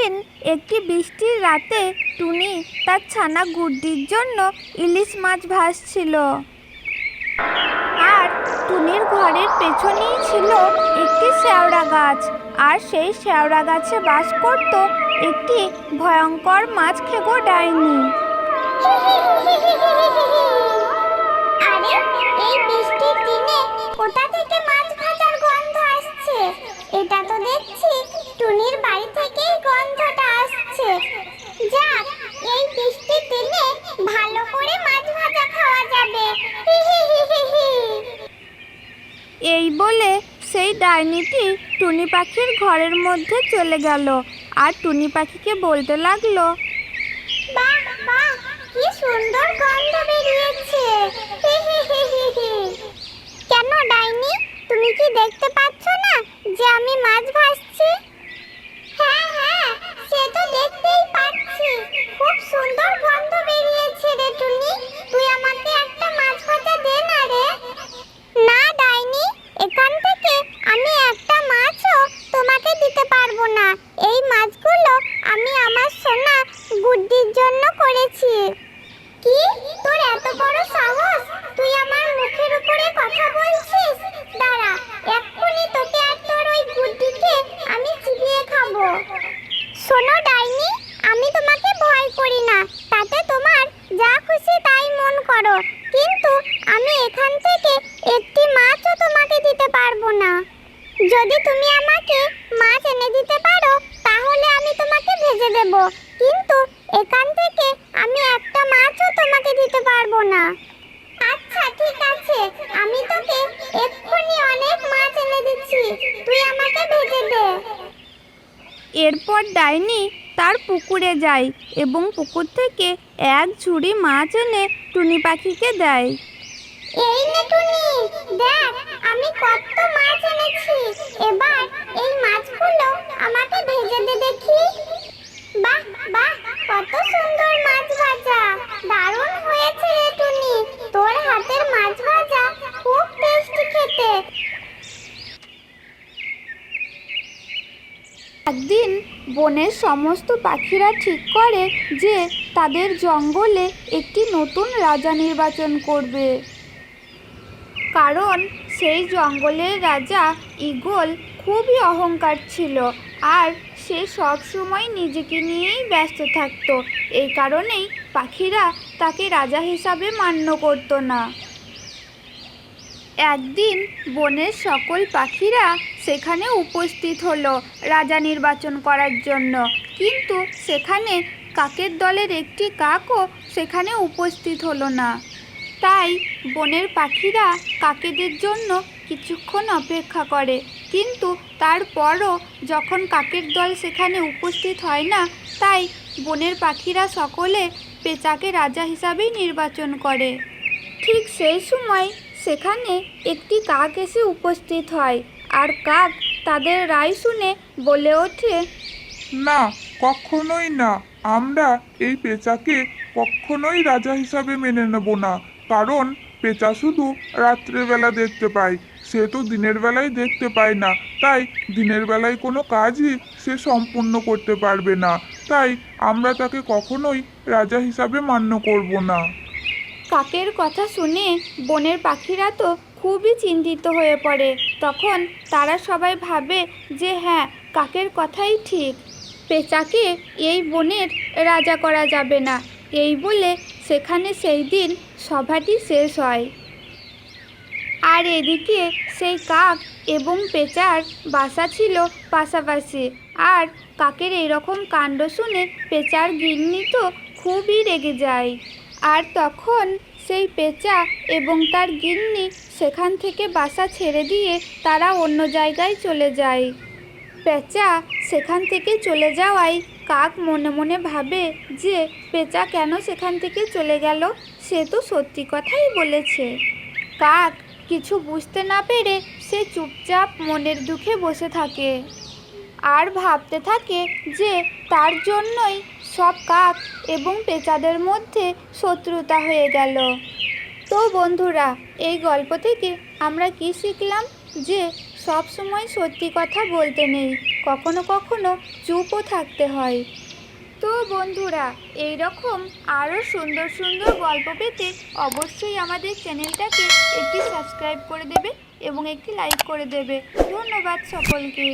একদিন একটি বৃষ্টির রাতে টুনি তার ছানা গুড্ডির জন্য ইলিশ মাছ ভাজছিল। আর টুনির ঘরের পেছনেই ছিল একটি শেওড়া গাছ, আর সেই শেওড়া গাছে বাস করত একটি ভয়ঙ্কর মাছ খেকো ডাইনি। আরে এই বৃষ্টির দিনে কোথা থেকে মাছ ভাজার গন্ধ আসছে? এটা তো দেখছি টুনির বাড়ি থেকেই গন্ধটা আসছে। যাক, এই বৃষ্টির দিনে ভালো করে মাছ ভাজা খাওয়া যাবে। এই বলে সেই ডাইনিটি টুনি পাখির ঘরের মধ্যে চলে গেল আর টুনি পাখিকে বলতে লাগলো, বাহ বাহ, কি সুন্দর গন্ধ বেরিয়েছে। কেন ডাইনি, তুমি কি দেখতে পাচ্ছ না যে আমি মাছ ভাজছি? হ্যাঁ হ্যাঁ, সে তো দেখতেই পাচ্ছি। খুব সুন্দর গন্ধ বেরিয়েছে রে টুনি। তুই আমাকে একটা মাছ ভাজা দে না রে। না ডাইনি, এখান থেকে আমি একটা মাছও তোমাকে দিতে পারবো না। এই মাছগুলো আমি আমার সোনা গুড্ডির জন্য করেছি। কি, তোর এত বড় সাহস? তুই আমার মুখের উপরে কথা বলছিস? দাঁড়া, এক্ষুনি তোকে আর তোর ওই গুড্ডিকে আমি চিবিয়ে খাবো। শোনো ডাইনি, আমি তোমাকে ভয় করি না, তাতে তোমার যা খুশি তাই মন করো, কিন্তু আমি এখান থেকে একটি মাছও তোমাকে দিতে পারবো না। যদি তুমি আমাকে মাছ এনে দিতে পারো তাহলে আমি তোমাকে ভেজে দেব, কিন্তু এখান থেকে আমি একটা মাছও তোমাকে দিতে পারবো না। আচ্ছা ঠিক আছে, আমি তোকে এক্ষুনি অনেক মাছ এনে দিচ্ছি, তুই আমাকে ভেজে দে। এরপর ডাইনি তার পুকুরে যায় এবং পুকুর থেকে এক ঝুড়ি মাছ এনে টুনি পাখিকে দেয়। এই নে টুনি, দেখ আমি কত মাছ এনেছি। এবার এই মাছগুলো আমাকে ভেজে দে দেখি। বাহ বাহ, কত সুন্দর মাছ ভাজা, দারুণ হয়েছে রে টুনি। তোর হাতের মাছ ভাজা খুব টেস্টি খেতে। একদিন বনের সমস্ত পাখিরা ঠিক করে যে তাদের জঙ্গলে একটি নতুন রাজা নির্বাচন করবে, কারণ সেই জঙ্গলের রাজা ঈগল খুবই অহংকার ছিল আর সে সব সময় নিজেকে নিয়েই ব্যস্ত থাকত। এই কারণেই পাখিরা তাকে রাজা হিসাবে মান্য করত না। একদিন বনের সকল পাখিরা সেখানে উপস্থিত হলো রাজা নির্বাচন করার জন্য, কিন্তু সেখানে কাকের দলের একটি কাকও সেখানে উপস্থিত হলো না। তাই বনের পাখিরা কাকেদের জন্য কিছুক্ষণ অপেক্ষা করে, কিন্তু তারপরও যখন কাকের দল সেখানে উপস্থিত হয় না, তাই বনের পাখিরা সকলে পেঁচাকে রাজা হিসাবেই নির্বাচন করে। ঠিক সেই সময় সেখানে একটি কাক এসে উপস্থিত হয়, আর কাক তাদের রায় শুনে বলে ওঠে, না, কখনোই না। আমরা এই পেঁচাকে কখনোই রাজা হিসাবে মেনে নেব না, কারণ পেঁচা শুধু রাত্রেবেলা দেখতে পায়, সে তো দিনের বেলায় দেখতে পায় না, তাই দিনের বেলায় কোনো কাজই সে সম্পূর্ণ করতে পারবে না, তাই আমরা তাকে কখনোই রাজা হিসাবে মান্য করব না। কাকের কথা শুনে বনের পাখিরা তো খুবই চিন্তিত হয়ে পড়ে। তখন তারা সবাই ভাবে যে হ্যাঁ, কাকের কথাই ঠিক, পেঁচাকে এই বনের রাজা করা যাবে না। এই বলে সেখানে সেই দিন সভাটি শেষ হয়। আর এদিকে সেই কাক এবং পেঁচার বাসা ছিল পাশাপাশি, আর কাকের এইরকম কাণ্ড শুনে পেঁচার গিন্নি তো খুবই রেগে যায়। আর তখন সেই পেঁচা এবং তার গিন্নি সেখান থেকে বাসা ছেড়ে দিয়ে তারা অন্য জায়গায় চলে যায়। পেঁচা সেখান থেকে চলে যাওয়ায় কাক মনে মনে ভাবে যে পেঁচা কেন সেখান থেকে চলে গেল, সে তো সত্যি কথাই বলেছে। কাক কিছু বুঝতে না পেরে সে চুপচাপ মনের দুঃখে বসে থাকে আর ভাবতে থাকে যে তার জন্যই সব কাক এবং পেঁচাদের মধ্যে শত্রুতা হয়ে গেল। তো বন্ধুরা, এই গল্প থেকে আমরা কি শিখলাম? যে সব সময় সত্যি কথা বলতে নেই, কখনো কখনো চুপও থাকতে হয়। তো বন্ধুরা, এই রকম আরও সুন্দর সুন্দর গল্প পেতে অবশ্যই আমাদের চ্যানেলটাকে একটি সাবস্ক্রাইব করে দেবে এবং একটি লাইক করে দেবে। ধন্যবাদ সকলকে।